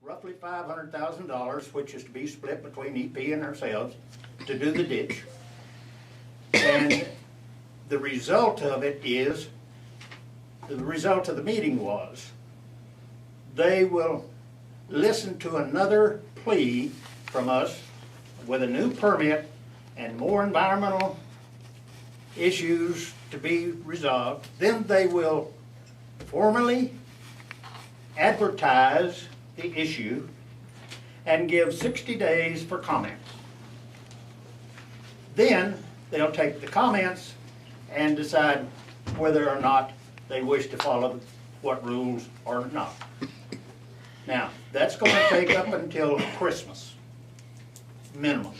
roughly $500,000, which is to be split between EP and ourselves, to do the ditch. And the result of it is, the result of the meeting was, they will listen to another plea from us with a new permit and more environmental issues to be resolved. Then they will formally advertise the issue and give 60 days for comments. Then they'll take the comments and decide whether or not they wish to follow what rules or not. Now, that's going to take up until Christmas, minimum.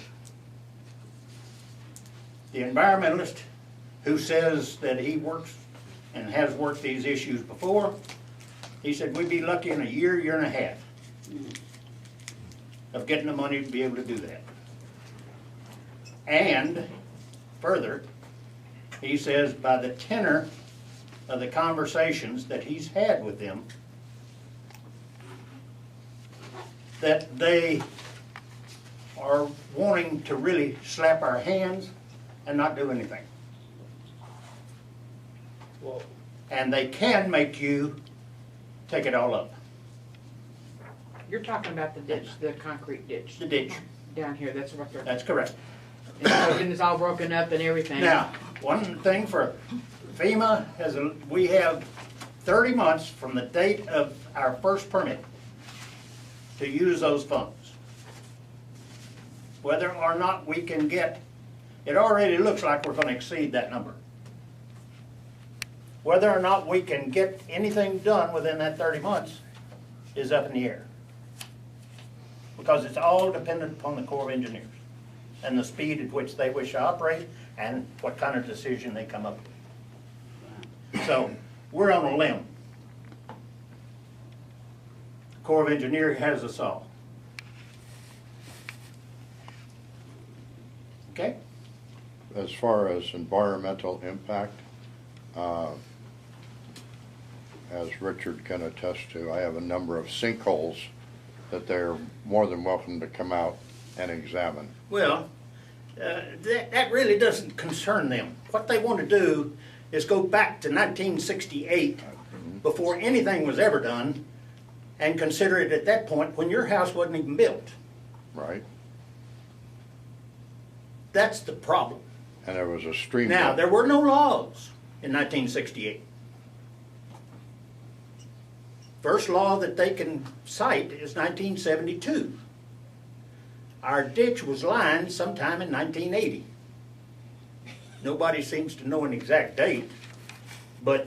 The environmentalist who says that he works and has worked these issues before, he said we'd be lucky in a year, year and a half of getting the money to be able to do that. And further, he says by the tenor of the conversations that he's had with them, that they are wanting to really slap our hands and not do anything. Well, And they can make you take it all up. You're talking about the ditch, the concrete ditch. The ditch. Down here, that's what they're. That's correct. And it's all broken up and everything. Now, one thing for FEMA, we have 30 months from the date of our first permit to use those funds. Whether or not we can get, it already looks like we're going to exceed that number. Whether or not we can get anything done within that 30 months is up in the air. Because it's all dependent upon the Corps of Engineers and the speed at which they wish to operate and what kind of decision they come up with. So we're on a limb. The Corps of Engineers has us all. Okay? As far as environmental impact, as Richard can attest to, I have a number of sinkholes that they're more than welcome to come out and examine. Well, that really doesn't concern them. What they want to do is go back to 1968, before anything was ever done, and consider it at that point when your house wasn't even built. Right? That's the problem. And there was a stream. Now, there were no laws in 1968. First law that they can cite is 1972. Our ditch was lined sometime in 1980. Nobody seems to know an exact date, but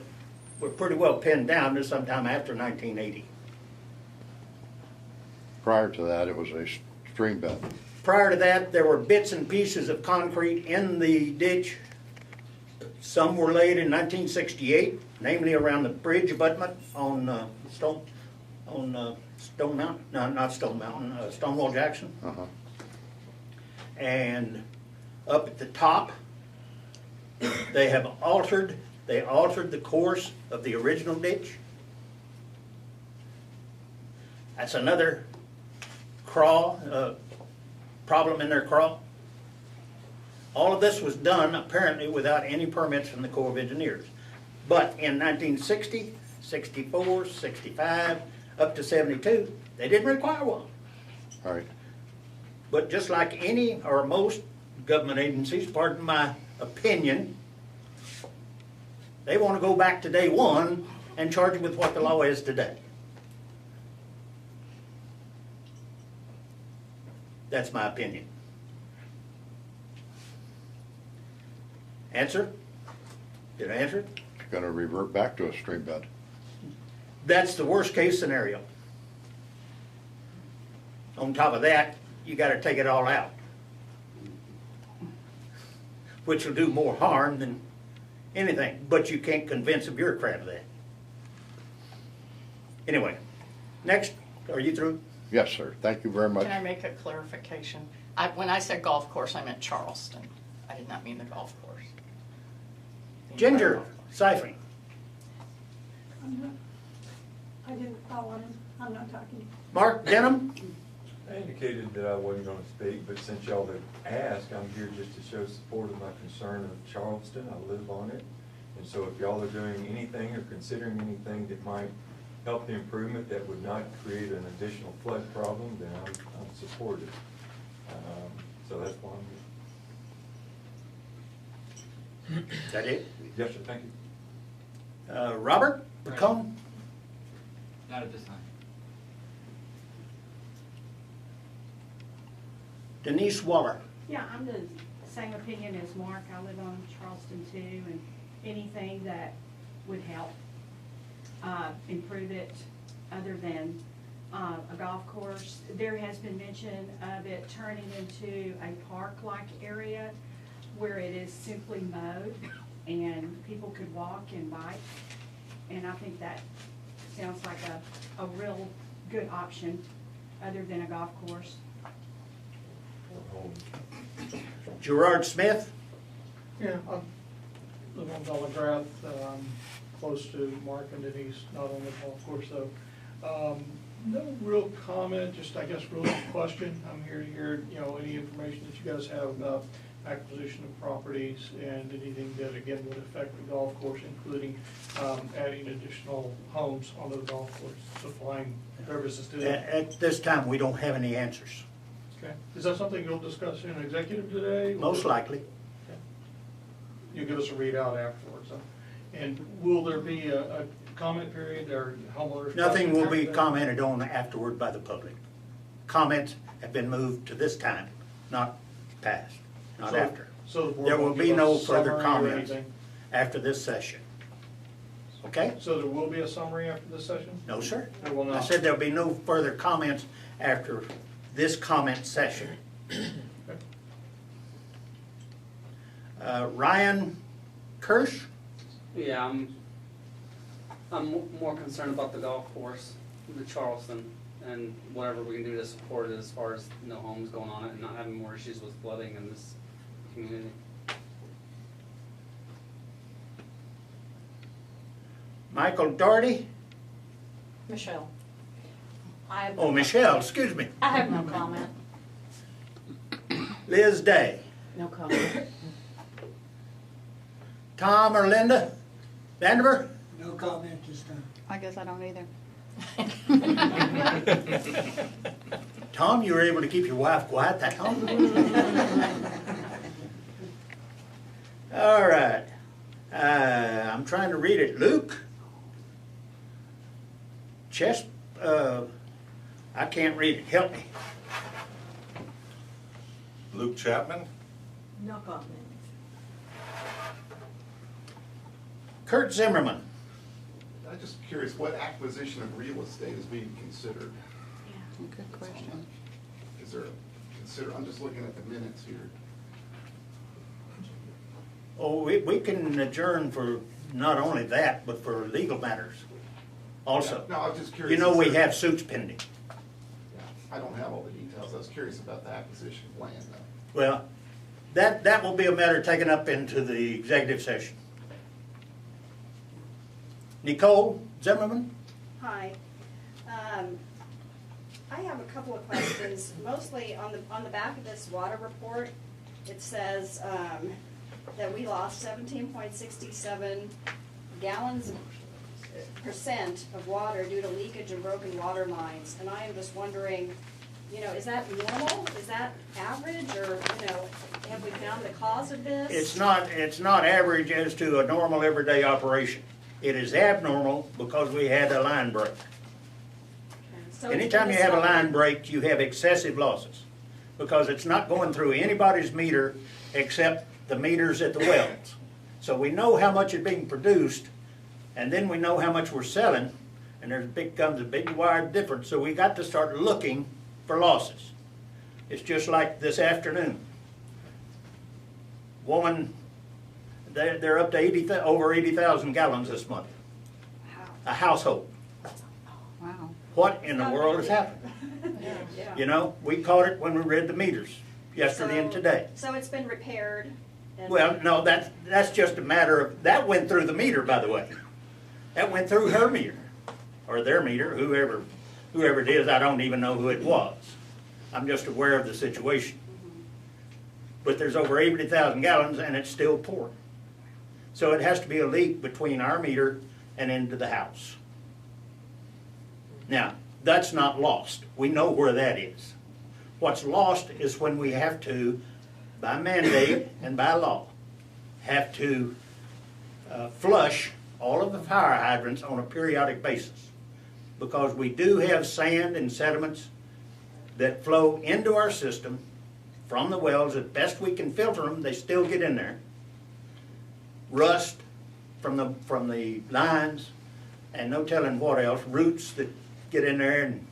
we're pretty well pinned down to sometime after 1980. Prior to that, it was a stream bed. Prior to that, there were bits and pieces of concrete in the ditch. Some were laid in 1968, namely around the bridge abutment on Stone Mountain. No, not Stone Mountain. Stonewall Jackson. Uh-huh. And up at the top, they altered the course of the original ditch. That's another problem in their crawl. All of this was done apparently without any permits from the Corps of Engineers. But in 1960, 64, 65, up to 72, they didn't require one. All right. But just like any or most government agencies, pardon my opinion, they want to go back to day one and charge them with what the law is today. That's my opinion. Answer? Did I answer it? It's going to revert back to a stream bed. That's the worst case scenario. On top of that, you got to take it all out, which will do more harm than anything, but you can't convince a bureaucrat of that. Anyway, next, are you through? Yes, sir. Thank you very much. Can I make a clarification? When I said golf course, I meant Charleston. I did not mean the golf course. The entire Ginger golf course. siphoning. I didn't follow him. I'm not talking. Mark Denham? I indicated that I wasn't gonna speak, but since y'all have asked, I'm here just to show support of my concern of Charleston. I live on it. And so if y'all are doing anything or considering anything that might help the improvement that would not create an additional flood problem, then I'm supportive. So that's why I'm here. Is that it? Yes, sir, thank you. Robert McComb? Not at this time. Denise Waller? Yeah, I'm the same opinion as Mark. I live on Charleston too, and anything that would help improve it other than a golf course. There has been mention of it turning into a park-like area where it is simply mowed and people could walk and bike. And I think that sounds like a real good option other than a golf course. Gerard Smith? Yeah, I live on Telegraph, close to Mark and Denise, not on the golf course though. No real comment, just I guess really a question. I'm here to hear, any information that you guys have about acquisition of properties and anything that again would affect the golf course, including adding additional homes onto the golf course, supplying services to them. At this time, we don't have any answers. Okay, is that something you'll discuss in executive today? Most likely. Okay. You'll give us a readout afterwards, huh? And will there be a comment period or homeowners? Nothing will be commented on afterward by the public. Comments have been moved to this time, not past, not So- after. So the board There will won't be give no a further summary or comments anything? after this session. Okay? So there will be a summary after this session? No, sir. There will not? I said there'll be no further comments after this comment session. Ryan Kirsch? Yeah, I'm more concerned about the golf course, the Charleston, and whatever we can do to support it as far as no homes going on it and not having more issues with flooding in this community. Michael Doherty? Michelle. Oh, Michelle, excuse me. I have no comment. Liz Day? No comment. Tom or Linda Vandiver? No comment this time. I guess I don't either. Tom, you were able to keep your wife quiet that long? All right. I'm trying to read it. Luke? I can't read it. Help me. Luke Chapman? No comment. Kurt Zimmerman? I'm just curious, what acquisition of real estate is being considered? Good question. Is there I'm just looking at the minutes here. Oh, we can adjourn for not only that, but for legal matters also. No, I was just curious. You know, is we there- have suits pending. Yeah, I don't have all the details. I was curious about the acquisition of land though. Well, that will be a matter taken up into the executive session. Nicole Zimmerman? Hi. I have a couple of questions, mostly on the back of this water report. It says that we lost 17.67 gallons percent of water due to leakage and broken water lines. And I am just wondering, is that normal? Is that average? Or, have we found the cause of this? It's not average as to a normal everyday operation. It is abnormal because we had a line break. So it's Anytime been you have a discovered- line break, you have excessive losses because it's not going through anybody's meter except the meters at the wells. So we know how much is being produced, and then we know how much we're selling, and comes a big wide difference. So we got to start looking for losses. It's just like this afternoon. Woman, they're up to over 80,000 gallons this month. Wow. A household. Wow. What in the world has happened? Yeah. We caught it when we read the meters yesterday and today. So it's been repaired? and- Well, no, that's just a matter of, that went through the meter, by the way. That went through her meter. or their meter, whoever it is, I don't even know who it was. I'm just aware of the situation. But there's over 80,000 gallons and it's still pouring. So it has to be a leak between our meter and into the house. Now, that's not lost. We know where that is. What's lost is when we have to, by mandate and by law, have to flush all of the fire hydrants on a periodic basis. Because we do have sand and sediments that flow into our system from the wells. As best we can filter them, they still get in there. Rust from the lines, and no telling what else, roots that get in there and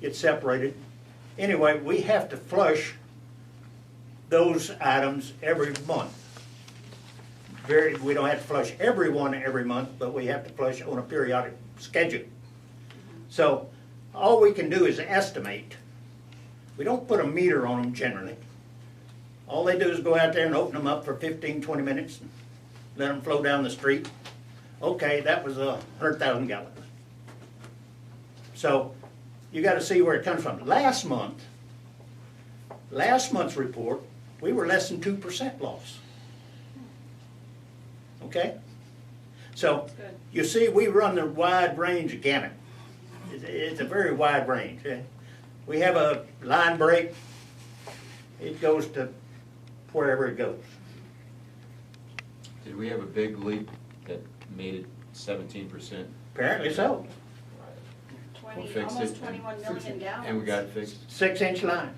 get separated. Anyway, we have to flush those items every month. We don't have to flush every one every month, but we have to flush on a periodic schedule. So all we can do is estimate. We don't put a meter on them generally. All they do is go out there and open them up for 15, 20 minutes, and let them flow down the street. Okay, that was 100,000 gallons. So you got to see where it comes from. Last month's report, we were less than 2% loss. Okay? So you see, we run the wide range gamut. It's a very wide range. We have a line break. It goes to wherever it goes. Did we have a big leak that made it 17%? Apparently so. Almost 21 million gallons. And we got it fixed? 6-inch line.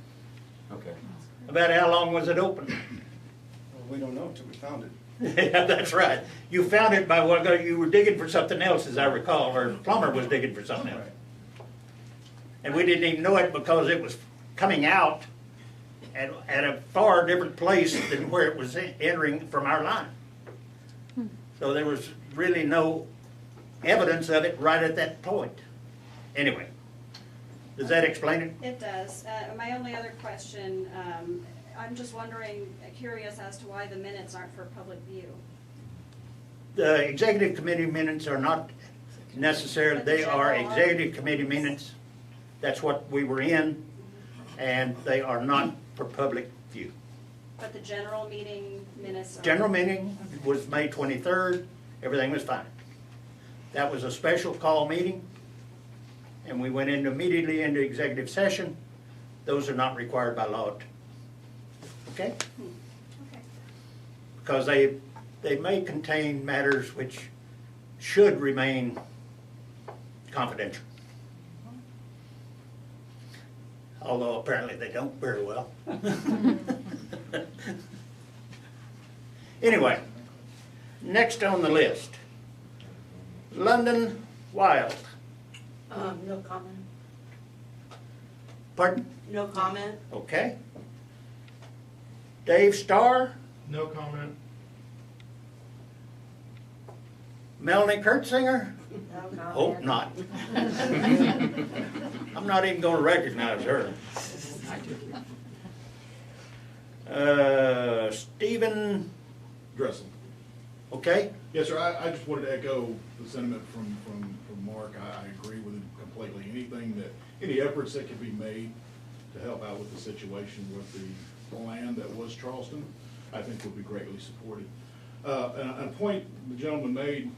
Okay. About how long was it open? Well, we don't know until we found it. Yeah, that's right. You found it by what you were digging for something else, as I recall, or the plumber was digging for something else. And we didn't even know it because it was coming out at a far different place than where it was entering from our line. So there was really no evidence of it right at that point. Anyway, does that explain it? It does. My only other question, I'm just wondering, curious as to why the minutes aren't for public view. The executive committee minutes are not necessarily, they are executive committee minutes. That's what we were in, and they are not for public view. But the general meeting minutes are... General meeting was May 23rd. Everything was fine. That was a special call meeting, and we went immediately into executive session. Those are not required by law. Okay? Okay. Because they may contain matters which should remain confidential. Although apparently they don't very well. Anyway, next on the list, London Wild. No comment. Pardon? No comment. Okay. Dave Starr. No comment. Melanie Kurtzinger. No comment. Hope not. I'm not even going to recognize her. Stephen Dressel. Okay. Yes, sir. I just wanted to echo the sentiment from Mark. I agree with him completely. Any efforts that can be made to help out with the situation with the land that was Charleston, I think would be greatly supported. And a point the gentleman made,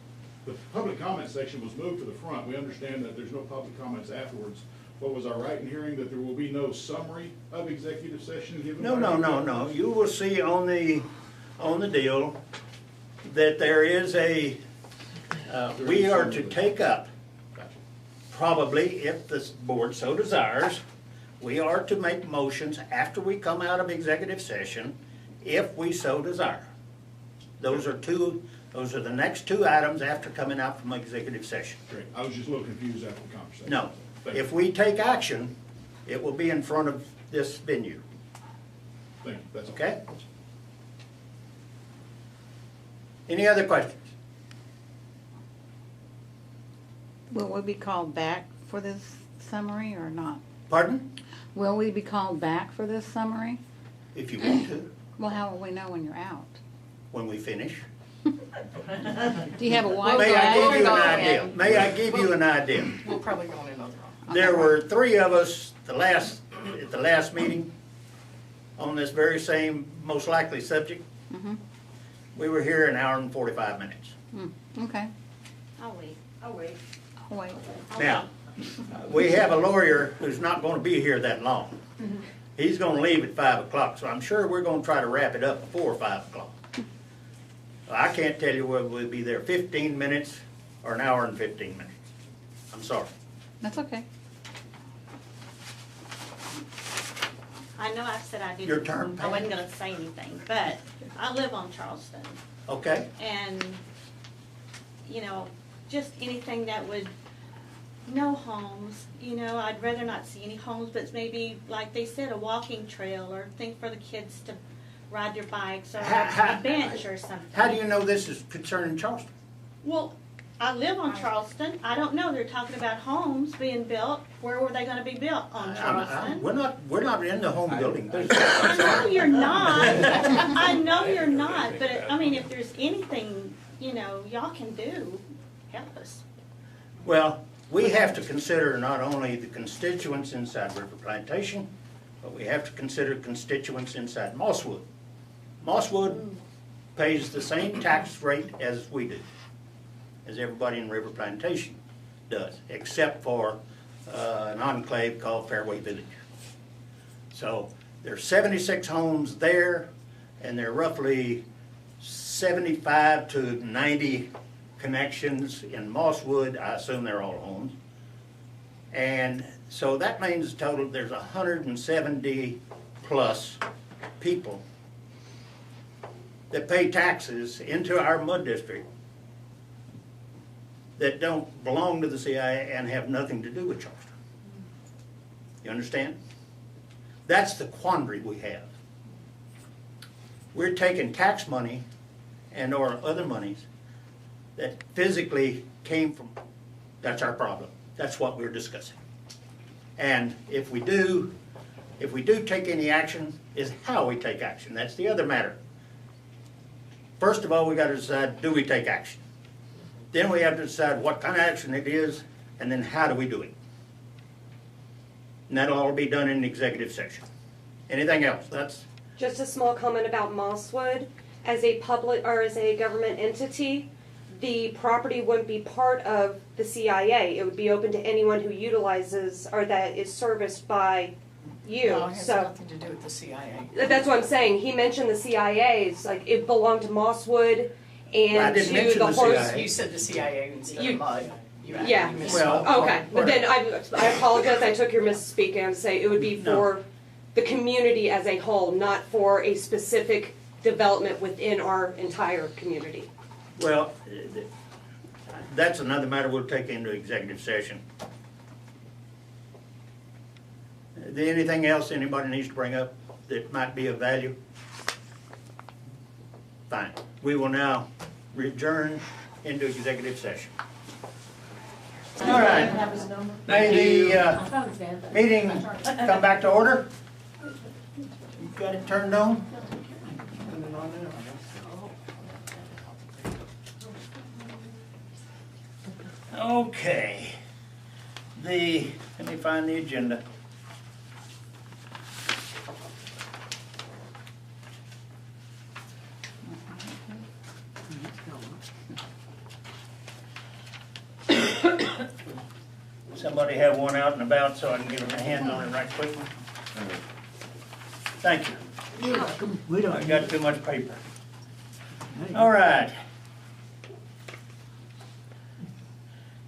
the public comment section was moved to the front. We understand that there's no public comments afterwards. What was I right in hearing that there will be no summary of executive session given? No. You will see on the deal that there is we are to take up, probably if the board so desires, we are to make motions after we come out of executive session, if we so desire. Those are the next two items after coming out from executive session. Great. I was just a little confused after the conversation. No. If we take action, it will be in front of this venue. Thank you. That's all. Okay? Any other questions? Will we be called back for this summary or not? Pardon? Will we be called back for this summary? If you want to, Well, how will we know when you're out? when we finish. Do you have a wide May I give you an We'll go idea? in. May I give you an idea? We'll probably go in another room. There were 3 of us at the last meeting on this very same, most likely subject. Mhm. We were here an hour and 45 minutes. Okay, I'll wait. I'll wait. I'll wait. Now, we have a lawyer who's not gonna be here that long. He's gonna leave at 5 o'clock, so I'm sure we're gonna try to wrap it up before 5 o'clock. I can't tell you whether we'll be there 15 minutes or an hour and 15 minutes. I'm sorry. That's okay. I know I said I didn't. Your turn, I Pam. wasn't gonna say anything, but I live on Charleston, Okay? and, you know, just anything that would, no homes, you know, I'd rather not see any homes, but maybe, like they said, a walking trail, or thing for the kids to ride their bikes, or a bench or something. How do you know this is concerning Charleston? Well, I live on Charleston, I don't know, they're talking about homes being built, where were they gonna be built on Charleston? We're not in the home building business. I know you're not. I know you're not, but I mean, if there's anything, you know, y'all can do, help us. Well, we have to consider not only the constituents inside River Plantation, but we have to consider constituents inside Mosswood. Mosswood pays the same tax rate as we do, as everybody in River Plantation does, except for an enclave called Fairway Village. So there's 76 homes there, and there are roughly 75 to 90 connections in Mosswood. I assume they're all homes. And so that means total, there's 170 plus people that pay taxes into our MUD district that don't belong to the CIA and have nothing to do with Charleston. You understand? That's the quandary we have. We're taking tax money and or other monies that physically came from, that's our problem. That's what we're discussing. And if we do take any action, is how we take action. That's the other matter. First of all, we got to decide, do we take action? Then we have to decide what kind of action it is, and then how do we do it? And that'll all be done in the executive session. Anything else? That's Just a small comment about Mosswood. As a public or as a government entity, the property wouldn't be part of the CIA. It would be open to anyone who utilizes or that is serviced by you. No, it has So nothing to do with the CIA. that's what I'm saying. He mentioned the CIA's, like it belonged to Mosswood and I didn't to mention the the horse. CIA. You said the CIA instead of MUD. Yeah. Well, Okay, but then I apologize. I took your misspeak and say it would be for the community as a whole, not for a specific development within our entire community. Well, that's another matter we'll take into executive session. Anything else anybody needs to bring up that might be of value? Fine. We will now adjourn into executive session. All right. May the meeting come back to order. You got it turned on? Okay. Let me find the agenda. Somebody have one out and about so I can give them a hand on it right quickly. Thank you. You're welcome. We don't. I got too much paper. All right.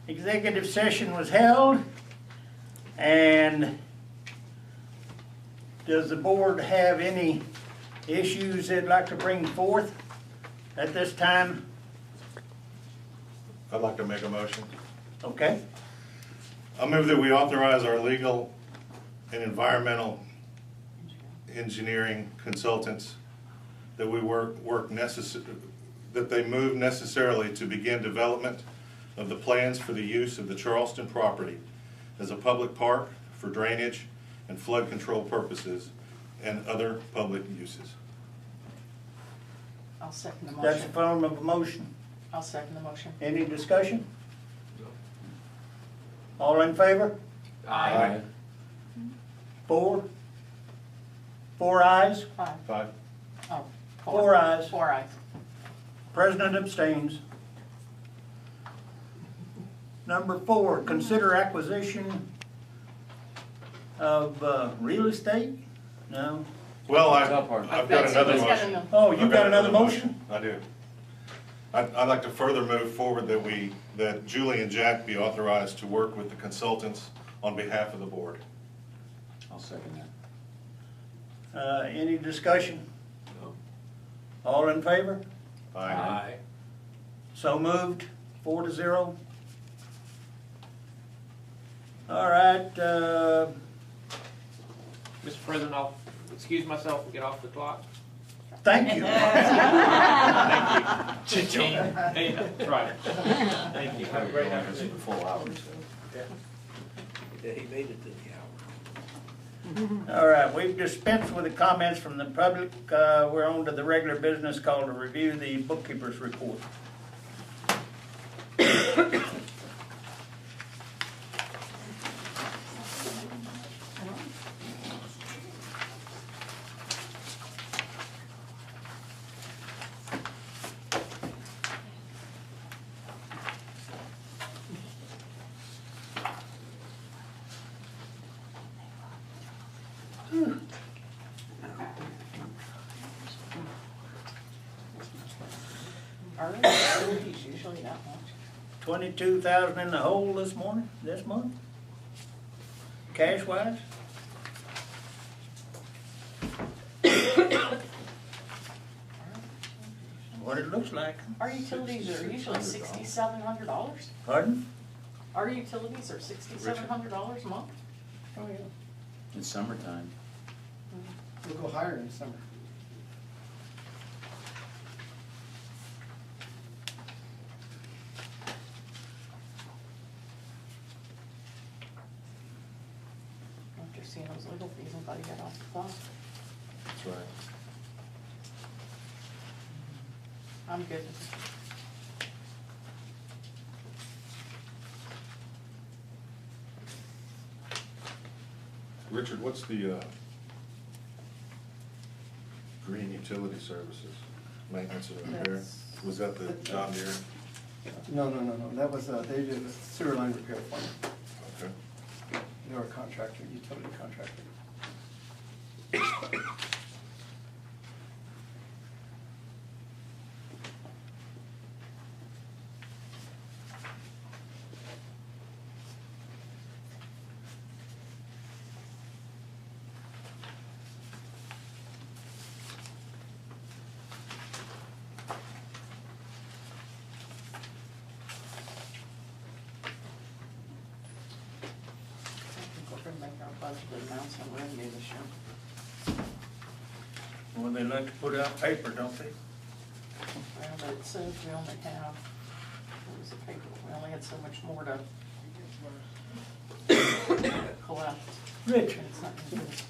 Executive session was held, and does the board have any issues they'd like to bring forth at this time? I'd like to make a motion. Okay. I move that we authorize our legal and environmental engineering consultants that we that they move necessarily to begin development of the plans for the use of the Charleston property as a public park for drainage and flood control purposes and other public uses. I'll second the That's a motion. form of a motion. I'll second the motion. Any discussion? All in favor? Aye. Four? Four ayes? Five. Oh, Four ayes. 4 ayes. President abstains. Number 4, consider acquisition of real estate? No? Well, I've got another He's got motion. another- Oh, you got another motion? I do. I'd like to further move forward that Julie and Jack be authorized to work with the consultants on behalf of the board. I'll second that. Any discussion? All in favor? Aye. So moved, 4-0. All right, Mr. President, I'll excuse myself and get off the clock. thank you. Cha-ching. Hey, that's right. Thank you. Have a great afternoon. 4 hours. Yeah, he made it to the hour. All right, we've dispensed with the comments from the public. We're on to the regular business called to review the bookkeeper's report. Are utilities usually that much? 22,000 in the hole this month? Cash wise? What it looks like. Our utilities are usually $6,700. Pardon? Our utilities are $6,700 a month. Oh, yeah. It's summertime. We'll go higher in summer. After seeing those legal fees, I'm glad he got off the phone. That's right. I'm good with it. Richard, what's the green utility services, maintenance and repair? Was that the John Deere? No. That was, they did a sewer line repair for me. Okay. They were a contractor, utility contractor. We're gonna make our budget amounts on revenue this year. Well, they like to put out paper, don't they? Well, but it says we only have, what was the paper, we only had so much more to collect. Rich, And it's not gonna give us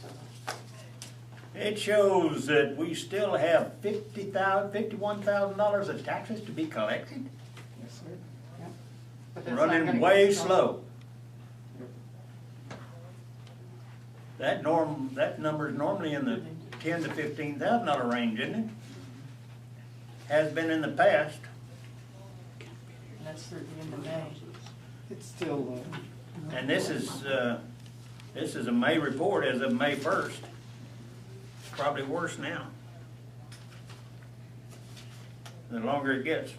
it shows that we still have $51,000 of taxes to be collected. Yes, sir. but that's not Running gonna way get us slow. That number's normally in the $10,000 to $15,000 range, isn't it? Has been in the past. And that's through the end of May. It's still, And this is a May report as of May 1st. Probably worse now. The longer it gets.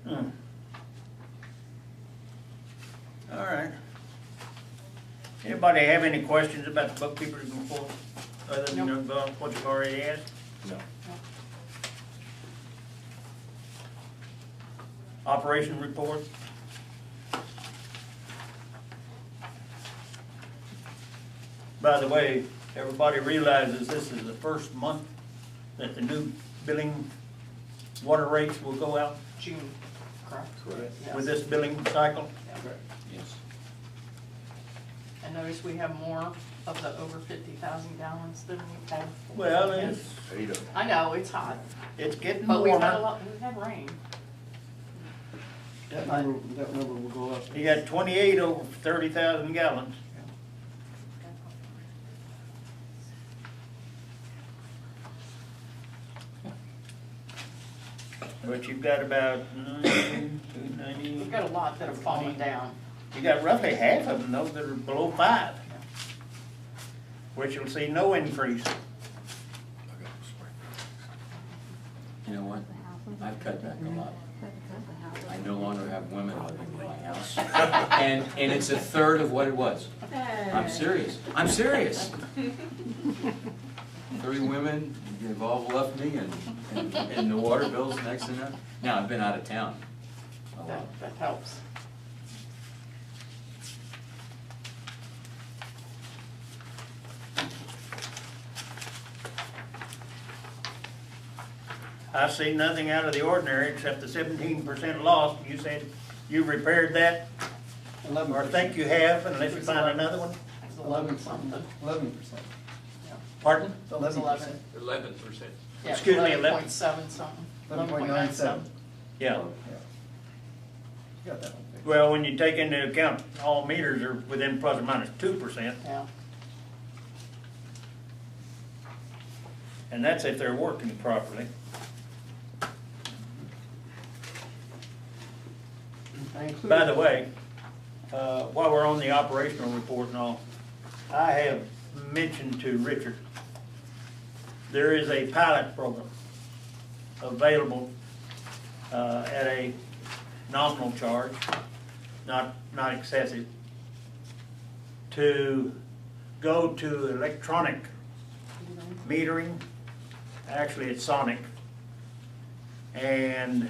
Hmm. All right. Anybody have any questions about the bookkeeper's report, other than what you've already asked? No. Operation report? By the way, everybody realizes this is the first month that the new billing water rates will go out June, correct? Yes. with this billing cycle. Yeah. Yes. And notice we have more of the over 50,000 gallons that we've had. Well, it's, I know, it's hot, it's getting but we've had a warmer. lot, we've had rain. That number will go up. You got 28 over 30,000 gallons. But you've got about 290. We've got a lot that have fallen down. You got roughly half of them, though, that are below 5, which you'll see no increase. You know what? I've cut back a lot. I no longer have women living in my house. And it's a third of what it was. I'm serious. I'm serious. 3 women, they've all left me, and the water bill's next to nothing. Now, I've been out of town a lot. That helps. I see nothing out of the ordinary except the 17% loss. You said you repaired that, or think you have, unless you find another one? It's 11 something. 11%. Pardon? It was 11. 11%. Yeah, Excuse me, 11.7 something. 11.97. Yeah. You got that one fixed. Well, when you take into account all meters are within plus or minus 2%, Yeah. and that's if they're working properly. By the way, while we're on the operational report and all, I have mentioned to Richard, there is a pilot program available at a nominal charge, not excessive, to go to electronic metering. Actually, it's sonic. And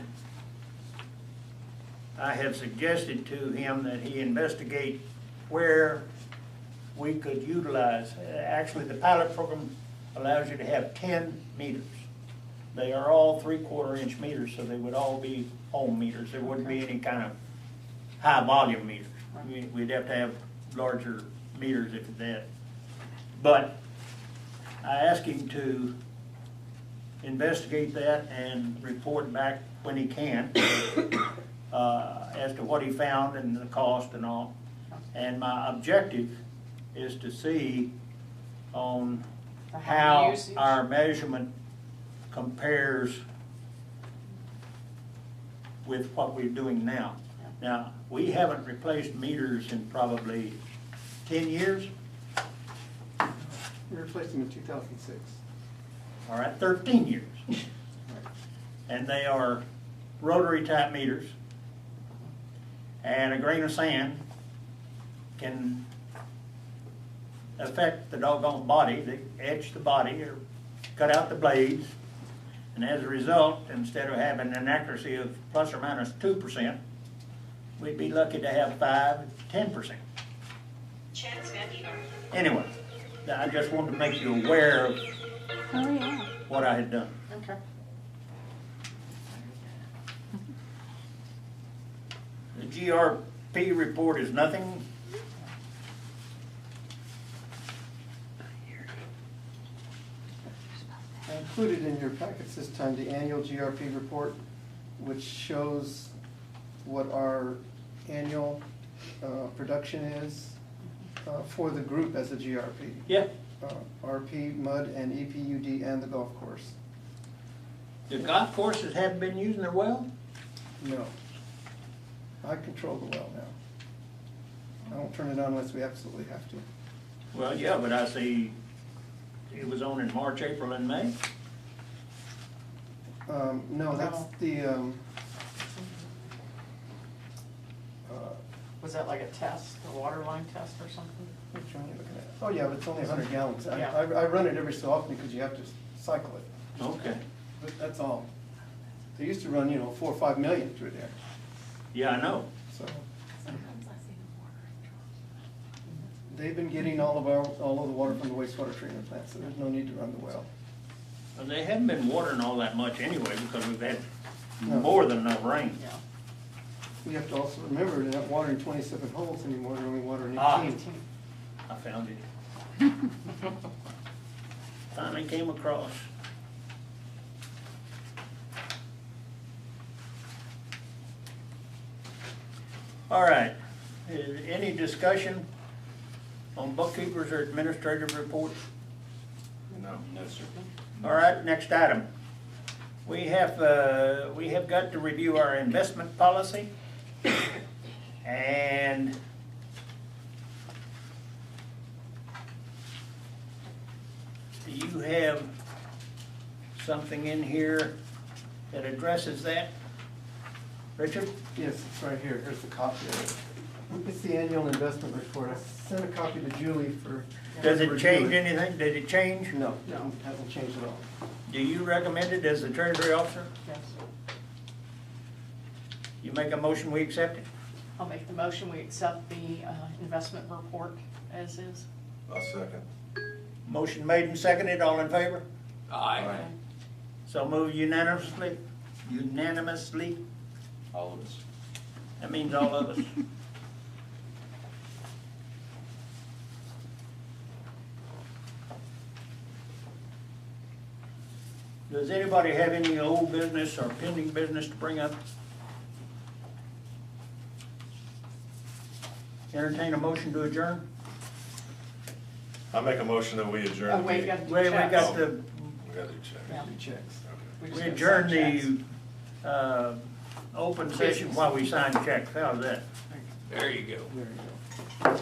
I have suggested to him that he investigate where we could utilize. Actually, the pilot program allows you to have 10 meters. They are all 3/4 inch meters, so they would all be home meters. There wouldn't be any kind of high volume meters. We'd have to have larger meters if it's that. But I asked him to investigate that and report back when he can as to what he found and the cost and all. And my objective is to see on how our measurement compares with what we're doing now. Now, we haven't replaced meters in probably 10 years. We replaced them in 2006. All right, 13 years. And they are rotary type meters. And a grain of sand can affect the doggone body. They etch the body or cut out the blades. And as a result, instead of having an accuracy of plus or minus 2%, we'd be lucky to have 5, 10%. Anyway, I just wanted to make you aware of what I had done. Okay. The GRP report is nothing. I included in your packets this time the annual GRP report, which shows what our annual production is for the group as a GRP. Yeah. RPMUD and EPUD and the golf course. The golf courses haven't been using their well? No. I control the well now. I won't turn it on unless we absolutely have to. Well, yeah, but I see it was on in March, April, and May. No, that's the, Was that like a test, a water line test or something? which one are you looking at? Oh, yeah, but it's only 100 gallons. Yeah. I run it every so often because you have to cycle it. Okay. But that's all. They used to run, 4 or 5 million through there, Yeah, I know. so. They've been getting all of the water from the wastewater treatment plant, so there's no need to run the well. Well, they haven't been watering all that much anyway because we've had No. more than enough rain. Yeah. We have to also remember they're not watering 27 holes anymore, they're only watering 18. Ah. I found it. Finally came across. All right, any discussion on bookkeepers or administrative reports? No. No, sir. All right, next item. We have got to review our investment policy. And do you have something in here that addresses that? Richard? Yes, it's right here. Here's the copy of it. It's the annual investment report. I sent a copy to Julie for. Does her it to change review it. anything? Did it change? No, it hasn't changed at all. Do you recommend it as the treasury officer? Yes. You make a motion, we accept it? I'll make the motion, we accept the investment report as is. I'll second. Motion made and seconded, all in favor? Aye. So move unanimously? Unanimously? All of us. That means all of us. Does anybody have any old business or pending business to bring up? Entertain a motion to adjourn? I make a motion that we adjourn. Oh, the wait, meeting. we got to do We checks. got the, We gotta do checks. Yeah. Checks. We we just gotta adjourned sign checks. the open session while we sign checks. How's that? There you go. There you go.